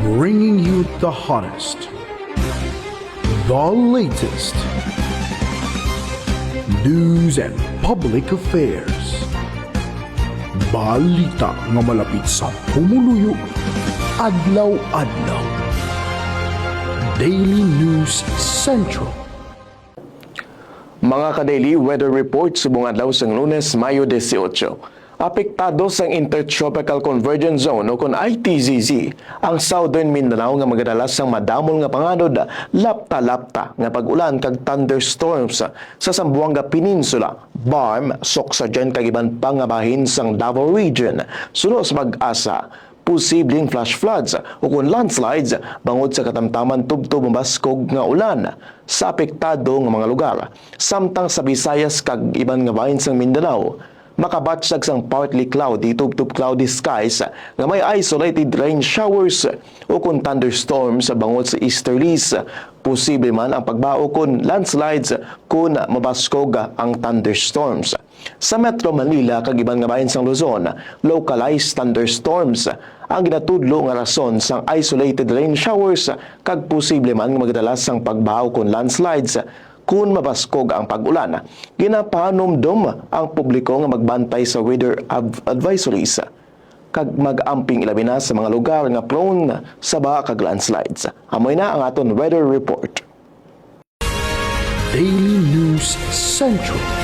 bringing you the hottest, the latest news and public affairs. Balita nga malapit sa pumuluyo, adlaw-adlaw. Daily News Central. Mga ka-daily weather report subong adlaw sang Lunes, Mayo 18. Apektado sang Intertropical Convergence Zone o kun ITZZ ang Southern Mindanao nga magadalas sang madamol nga panganod, lapta-lapta nga pag-ulan kag thunderstorms sa Zamboanga Peninsula, Barm, Soksajan kag iban pang nga bahin sang Davao Region. Sunos mag-asa posibleng flash floods o kung landslides bangod sa katamtaman tubtob mabaskog nga ulan sa apektado nga mga lugar. Samtang sa Visayas kag iban nga bahin sang Mindanao, makabatsag sang partly cloudy, tubtob cloudy skies nga may isolated rain showers o kung thunderstorms bangod sa easterlies. Posible man ang pagbao kun landslides kung mabaskog ang thunderstorms. Sa Metro Manila kag iban nga bahin sang Luzon, localized thunderstorms ang ginatudlo nga rason sang isolated rain showers kag posible man nga magdala sang pagbahaw kun landslides kung mabaskog ang pag-ulan. Ginapanomdom ang publiko nga magbantay sa weather advisories kag mag-amping ilabi na sa mga lugar nga prone sa baha kag landslides. Amoy na ang aton weather report. Daily News Central.